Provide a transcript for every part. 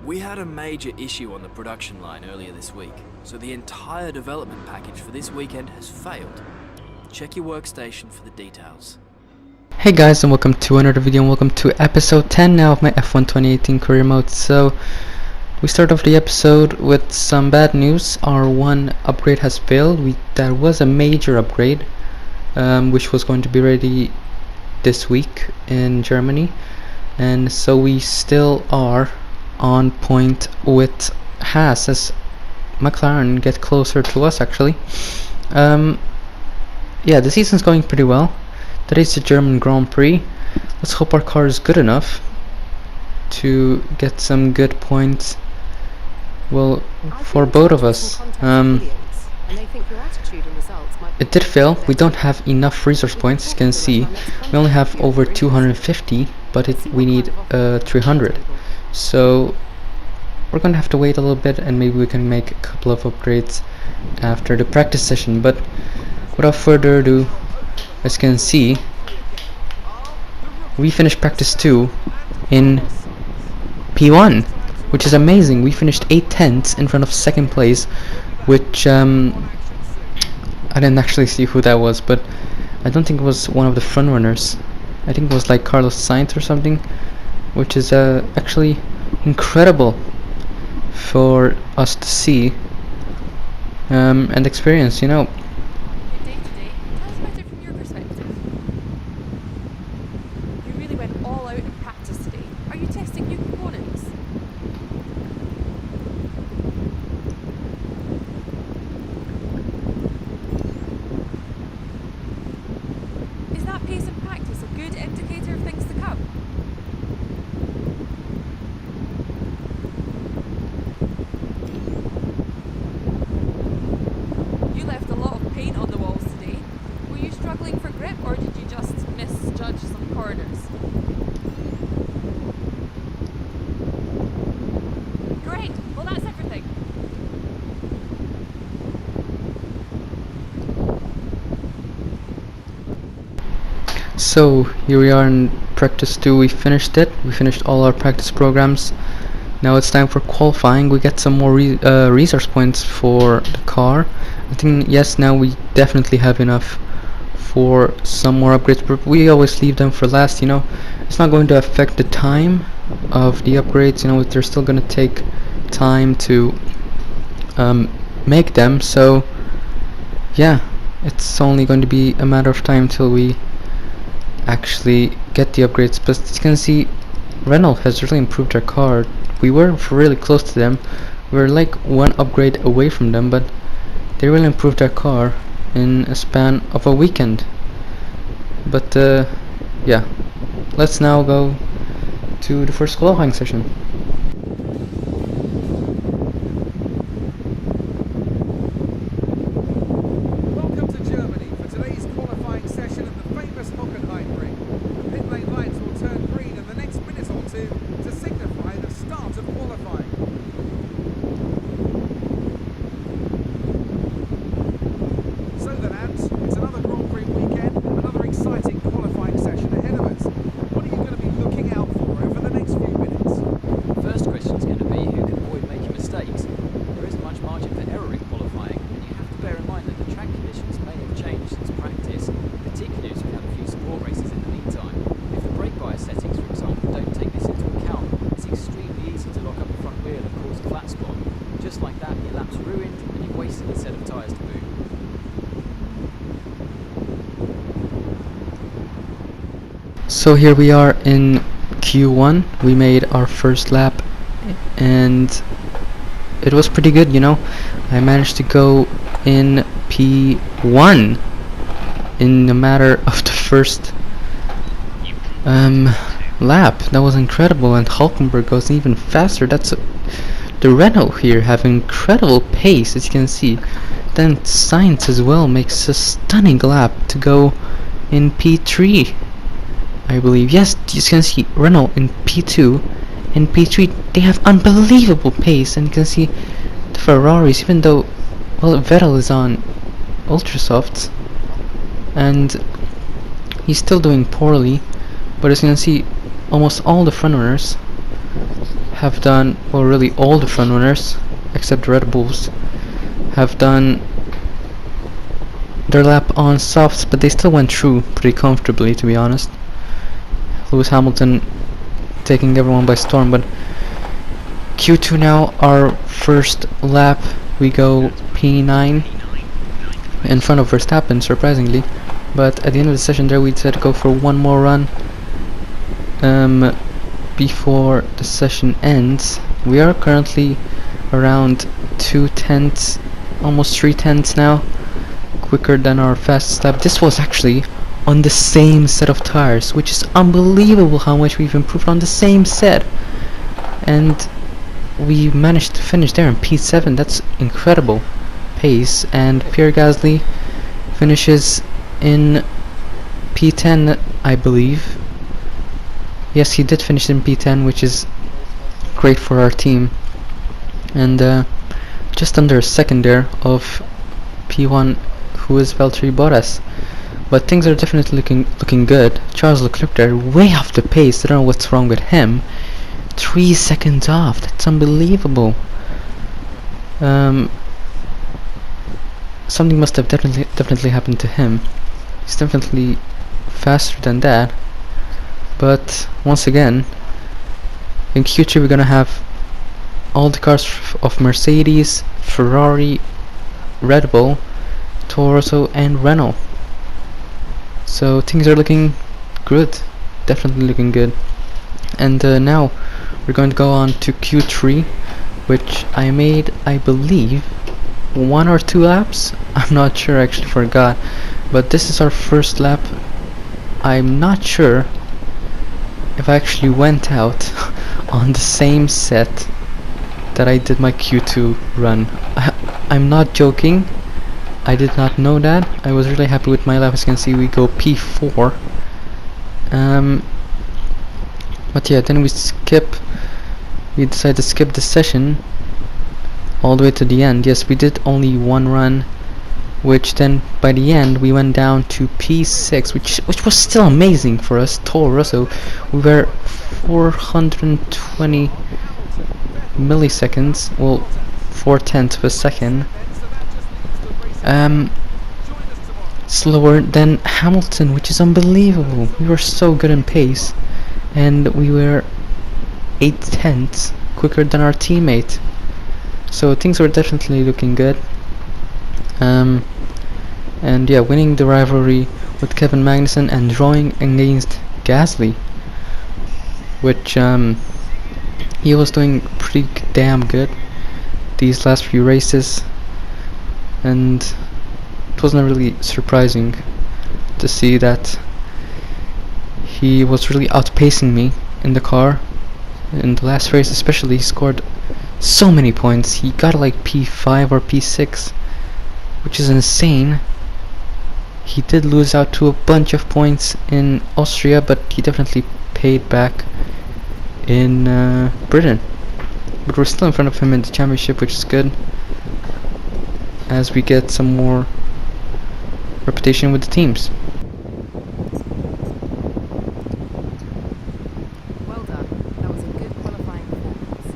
We had a major issue on the production line earlier this week, so the entire development package for this weekend has failed. Check your workstation for the details. Hey guys, and welcome to another video, and welcome to episode 10 now of my F1 2018 career mode. So we start off the episode with some bad news. Our one upgrade has failed. That was a major upgrade, which was going to be ready this week in Germany, and so we still are on point with Haas as McLaren get closer to us actually. Yeah, the season's going pretty well. Today's the German Grand Prix. Let's hope our car is good enough to get some good points, well, for both of us. It did fail. We don't have enough resource points, as you can see. We only have over 250, but we need 300. So we're gonna have to wait a little bit, and maybe we can make a couple of upgrades after the practice session. But without further ado, as you can see, we finished practice 2 in P1, which is amazing. We finished 8/10 in front of second place, which I didn't actually see who that was, but I don't think it was one of the front runners. I think it was like Carlos Sainz or something, which is actually incredible for us to see and experience, you know. Day to day, tell us about it from your perspective. You really went all out in practice today. Are you testing new components? Is that pace in practice a good indicator of things to come? You left a lot of paint on the walls today. Were you struggling for grip, or did you just misjudge some corners? Great! Well, that's everything. So here we are in practice 2. We finished it. We finished all our practice programs. Now it's time for qualifying. We get some more resource points for the car. I think, yes, now we definitely have enough for some more upgrades, but we always leave them for last, you know. It's not going to affect the time of the upgrades, you know. They're still going to take time to make them, so yeah, it's only going to be a matter of time till we actually get the upgrades. But as you can see, Renault has really improved their car. We were really close to them. We were like one upgrade away from them, but they really improved their car in a span of a weekend. But yeah, let's now go to the first qualifying session. Welcome to Germany for today's qualifying session of the famous Hockenheimring. The pit lane lights will turn green in the next minute or two to signify the start of qualifying. So then, lads, it's another Grand Prix weekend, another exciting qualifying session ahead of us. What are you going to be looking out for over the next few minutes? First question is going to be who can avoid making mistakes. There isn't much margin for error in qualifying, and you have to bear in mind that the track conditions may have changed since practice, particularly as we have a few sport races in the meantime. If the brake bias settings, for example, don't take this into account, it's extremely easy to lock up the front wheel and cause a flat spot. Just like that, your lap's ruined and you've wasted a set of tyres to boot. So here we are in Q1. We made our first lap, and it was pretty good, you know. I managed to go in P1 in a matter of the first lap. That was incredible, and Hulkenberg goes even faster. The Renault here have incredible pace, as you can see. Then Sainz as well makes a stunning lap to go in P3, I believe. Yes, you can see Renault in P2 and P3. They have unbelievable pace, and you can see the Ferraris, even though, well, Vettel is on Ultrasofts and he's still doing poorly. But as you can see, almost all the front runners have done, well, really all the front runners, except the Red Bulls, have done their lap on softs, but they still went through pretty comfortably, to be honest. Lewis Hamilton taking everyone by storm. But Q2 now, our first lap, we go P9 in front of Verstappen, surprisingly. But at the end of the session there, we decided to go for one more run before the session ends. We are currently around 2/10, almost 3/10 now, quicker than our fastest lap. This was actually on the same set of tires, which is unbelievable how much we've improved on the same set. And we managed to finish there in P7. That's incredible pace. And Pierre Gasly finishes in P10, I believe. Yes, he did finish in P10, which is great for our team. And just under a second there of P1, who is Valtteri Bottas. But things are definitely looking good. Charles Leclerc there, way off the pace. I don't know what's wrong with him. 3 seconds off. That's unbelievable. Something must have definitely happened to him. He's definitely faster than that. But once again, in Q2 we're gonna have all the cars of Mercedes, Ferrari, Red Bull, Toro Rosso and Renault. So things are looking good, definitely looking good. And now we're going to go on to Q3, which I made, I believe, 1 or 2 laps. I'm not sure, I actually forgot. But this is our first lap. I'm not sure if I actually went out on the same set that I did my Q2 run. I'm not joking. I did not know that. I was really happy with my lap. As you can see, we go P4. But yeah, then we decide to skip the session all the way to the end. Yes, we did only 1 run, which then by the end we went down to P6, which was still amazing for us. Toro Rosso, we were 420 milliseconds, well, 4/10 of a second, slower than Hamilton, which is unbelievable. We were so good in pace, and we were 8/10 quicker than our teammate. So things were definitely looking good. And yeah, winning the rivalry with Kevin Magnussen and drawing against Gasly, which he was doing pretty damn good these last few races, and it wasn't really surprising to see that he was really outpacing me in the car. In the last race especially, he scored so many points. He got like P5 or P6, which is insane. He did lose out to a bunch of points in Austria, but he definitely paid back in Britain. But we're still in front of him in the championship, which is good, as we get some more reputation with the teams. Well done. That was a good qualifying performance.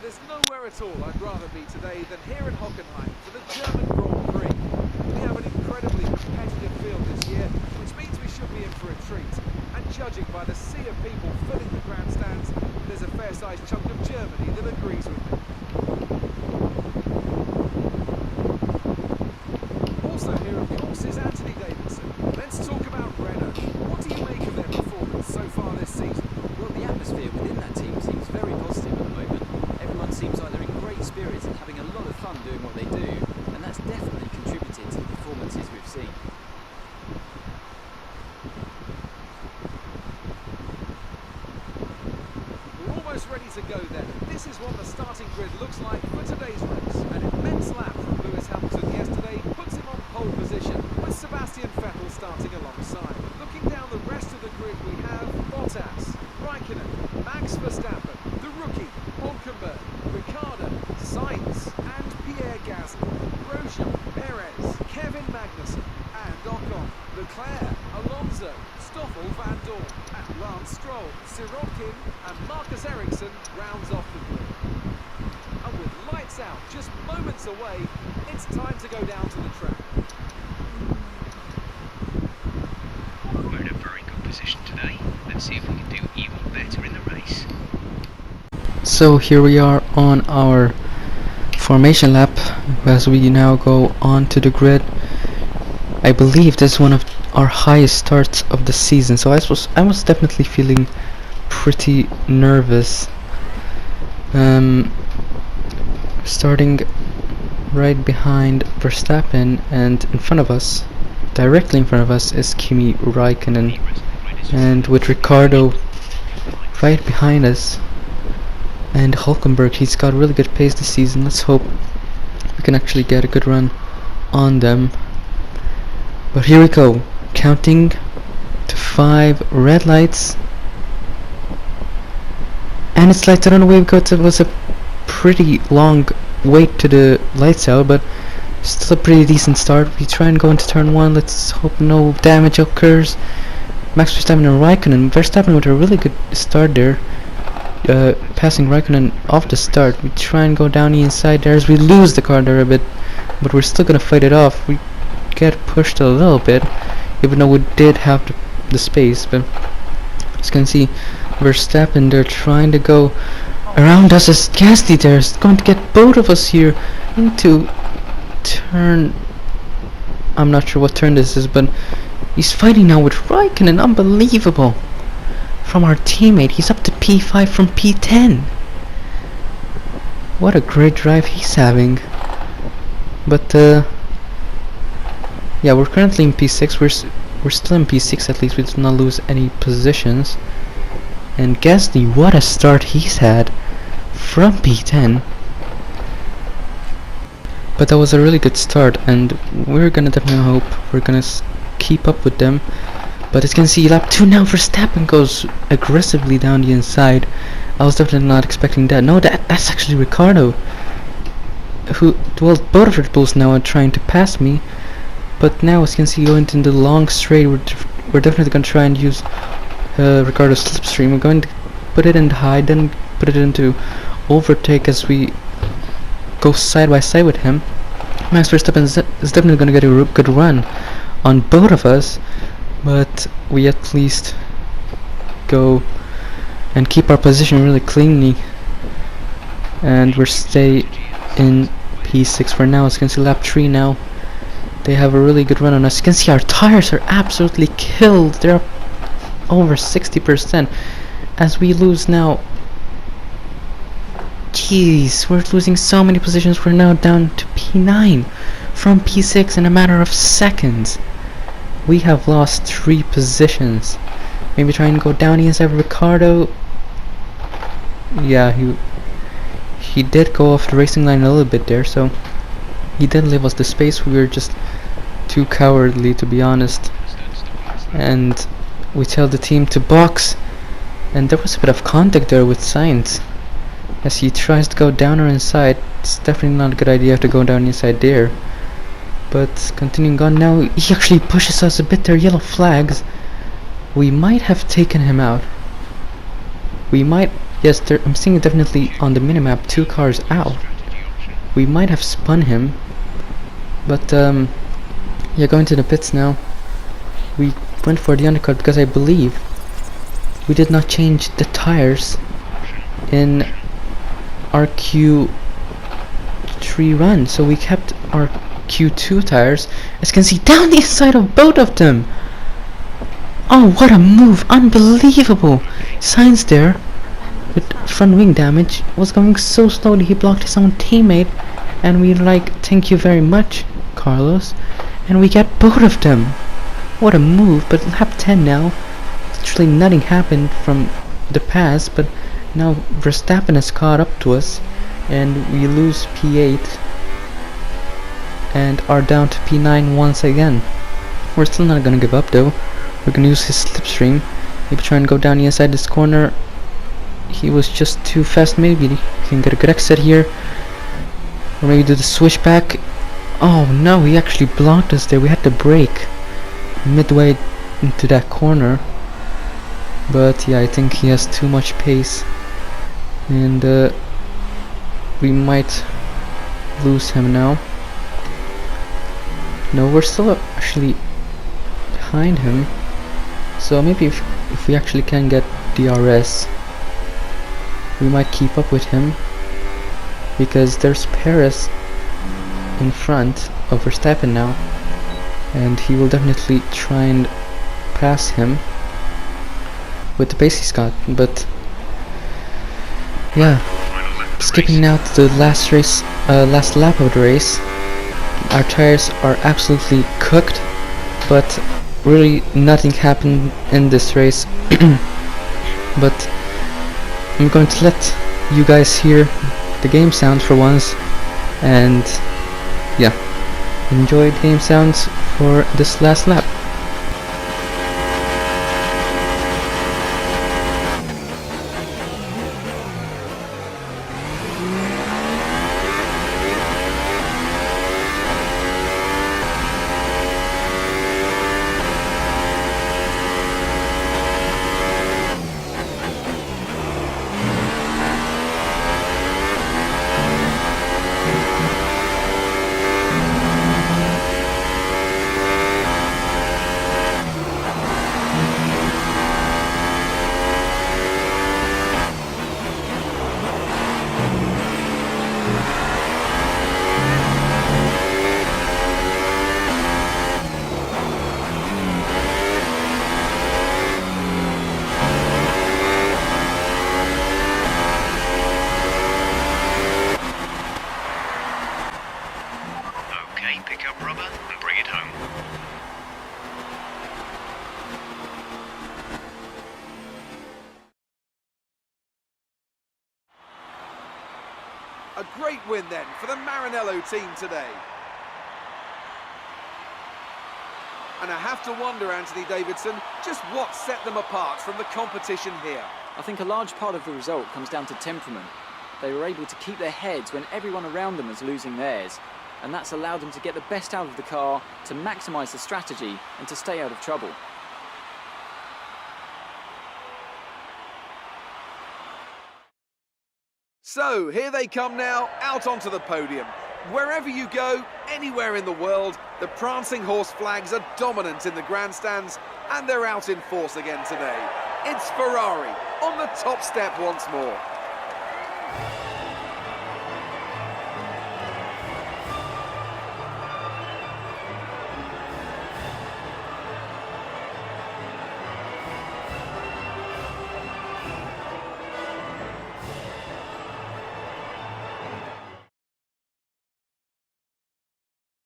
There's nowhere at all I'd rather be today than here in Hockenheim for the German Grand Prix. We have an incredibly competitive field this year, which means we should be in for a treat. And judging by the sea of people filling the grandstands, there's a fair-sized chunk of Germany that agrees with me. Also here, of course, is Anthony Davidson. Let's talk about Renault. What do you make of their performance so far this season? Well, spirits and having a lot of fun doing what they do, and that's definitely contributed to the performances we've seen. We're almost ready to go then. This is what the starting grid looks like for today's race. An immense lap from Lewis Hamilton yesterday puts him on pole position, with Sebastian Vettel starting alongside. Looking down the rest of the grid, we have Bottas, Raikkonen, Max Verstappen, the rookie, Hulkenberg, Ricciardo, Sainz, and Pierre Gasly, Grosjean, Perez, Kevin Magnussen, and Ocon, Leclerc, Alonso, Stoffel Van Dorn, and Lance Stroll, Sirotkin, and Marcus Ericsson rounds off the grid. And with lights out just moments away, it's time to go down to the track. We're in a very good position today. Let's see if we can do even better in the race. So here we are on our formation lap as we now go onto the grid. I believe this is one of our highest starts of the season, so I was definitely feeling pretty nervous. Starting right behind Verstappen, and in front of us, directly in front of us, is Kimi Raikkonen, and with Ricciardo right behind us, and Hulkenberg. He's got really good pace this season. Let's hope we can actually get a good run on them. But here we go, counting to 5 red lights, and it's lights out on the way because it was a pretty long wait to the lights out, but still a pretty decent start. We try and go into turn 1. Let's hope no damage occurs. Max Verstappen and Raikkonen. Verstappen with a really good start there, passing Raikkonen off the start. We try and go down the inside there as we lose the car there a bit, but we're still gonna fight it off. We get pushed a little bit, even though we did have the space, but as you can see, Verstappen, they're trying to go around us as Gasly there is going to get both of us here into turn, I'm not sure what turn this is, but he's fighting now with Raikkonen. Unbelievable from our teammate. He's up to P5 from P10. What a great drive he's having. But yeah, we're currently in P6. We're still in P6 at least. We did not lose any positions. And Gasly, what a start he's had from P10. But that was a really good start, and we're gonna definitely hope we're gonna keep up with them. But as you can see, lap 2 now, Verstappen goes aggressively down the inside. I was definitely not expecting that. No, that's actually Ricciardo. Well, both of Red Bulls now are trying to pass me. But now, as you can see, going into the long straight, we're definitely gonna try and use Ricciardo's slipstream. We're going to put it into high, then put it into overtake as we go side by side with him. Max Verstappen is definitely going to get a good run on both of us, but we at least go and keep our position really cleanly, and we're stay in P6 for now. As you can see, lap 3 now, they have a really good run on us. You can see our tires are absolutely killed. They're over 60% as we lose now. Jeez, we're losing so many positions. We're now down to P9 from P6 in a matter of seconds. We have lost 3 positions. Maybe try and go down the inside of Ricciardo. Yeah, he did go off the racing line a little bit there, so he did leave us the space. We were just too cowardly, to be honest, and we tell the team to box, and there was a bit of contact there with Sainz as he tries to go down or inside. It's definitely not a good idea to go down inside there, but continuing on now, he actually pushes us a bit there. Yellow flags. We might have taken him out. We might, yes, I'm seeing definitely on the minimap 2 cars out. We might have spun him, but yeah, going to the pits now. We went for the undercut because I believe we did not change the tires in our Q3 run, so we kept our Q2 tires. As you can see, down the inside of both of them. Oh, what a move! Unbelievable! Sainz there with front wing damage was going so slowly he blocked his own teammate, and we like, thank you very much, Carlos, and we get both of them. What a move. But lap 10 now, literally nothing happened from the past, but now Verstappen has caught up to us and we lose P8 and are down to P9 once again. We're still not gonna give up though. We're gonna use his slipstream, maybe try and go down the inside this corner. He was just too fast. Maybe he can get a good exit here, or maybe do the switchback. Oh no, he actually blocked us there. We had to brake midway into that corner, but yeah, I think he has too much pace and we might lose him now. No, we're still actually behind him, so maybe if we actually can get DRS, we might keep up with him, because there's Perez in front of Verstappen now, and he will definitely try and pass him with the pace he's got. But yeah, skipping now to the last race, last lap of the race. Our tires are absolutely cooked, but really nothing happened in this race. But I'm going to let you guys hear the game sounds for once, and yeah, enjoy the game sounds for this last lap. Okay, pick up rubber and bring it home. A great win then for the Maranello team today. And I have to wonder, Anthony Davidson, just what set them apart from the competition here. I think a large part of the result comes down to temperament. They were able to keep their heads when everyone around them was losing theirs, and that's allowed them to get the best out of the car, to maximise the strategy and to stay out of trouble. So here they come now, out onto the podium. Wherever you go, anywhere in the world, the Prancing Horse flags are dominant in the grandstands, and they're out in force again today. It's Ferrari on the top step once more.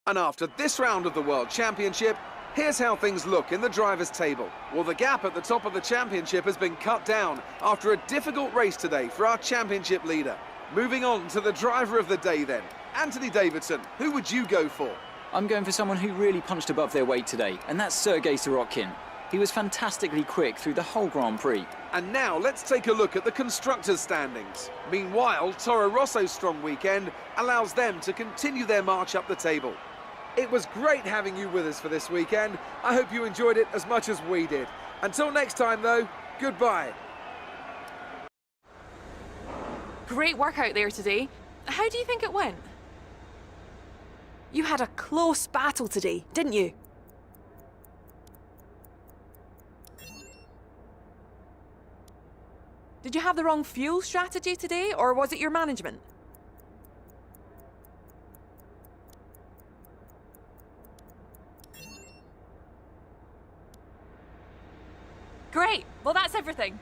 And after this round of the World Championship, here's how things look in the drivers' table. Well, the gap at the top of the championship has been cut down after a difficult race today for our championship leader. Moving on to the driver of the day then. Anthony Davidson, who would you go for? I'm going for someone who really punched above their weight today, and that's Sergei Sorokin. He was fantastically quick through the whole Grand Prix. And now let's take a look at the constructors' standings. Meanwhile, Toro Rosso's strong weekend allows them to continue their march up the table. It was great having you with us for this weekend. I hope you enjoyed it as much as we did. Until next time though, goodbye. Great work out there today. How do you think it went? You had a close battle today, didn't you? Did you have the wrong fuel strategy today, or was it your management? Great. Well, that's everything.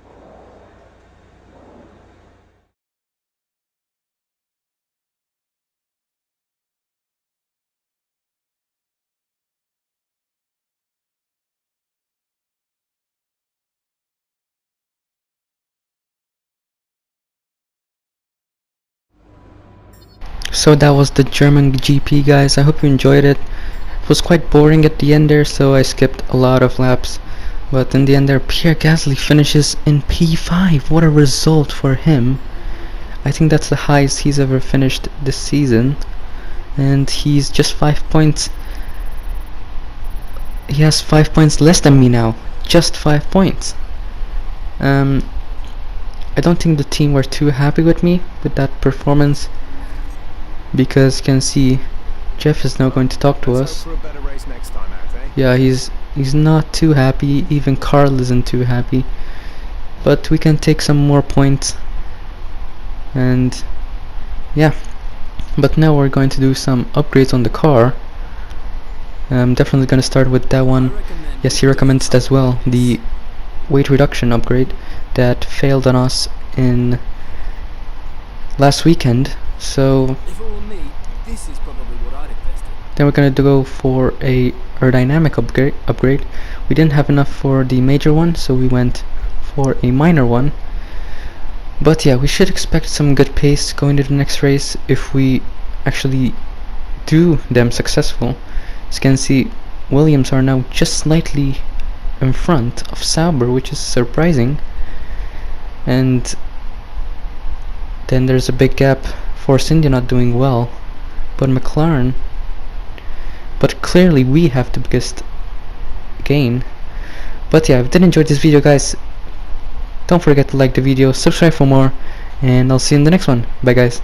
So that was the German GP, guys. I hope you enjoyed it. It was quite boring at the end there, so I skipped a lot of laps. But in the end there, Pierre Gasly finishes in P5. What a result for him. I think that's the highest he's ever finished this season. And he's just 5 points. He has 5 points less than me now. Just 5 points. I don't think the team were too happy with me with that performance, because you can see Jeff is now going to talk to us. For a better race next time out, eh? Yeah, he's not too happy. Even Carl isn't too happy. But we can take some more points. And yeah. But now we're going to do some upgrades on the car. I'm definitely going to start with that one. Yes, he recommends it as well. The weight reduction upgrade that failed on us in last weekend. So If it were me, this is probably what I'd invest in. then we're gonna go for a aerodynamic upgrade. We didn't have enough for the major one, so we went for a minor one. But yeah, we should expect some good pace going to the next race if we actually do them successful. As you can see, Williams are now just slightly in front of Sauber, which is surprising. And then there's a big gap. Force India not doing well, but McLaren. But clearly we have the biggest gain. But yeah, if you did enjoy this video, guys, don't forget to like the video, subscribe for more, and I'll see you in the next one. Bye, guys.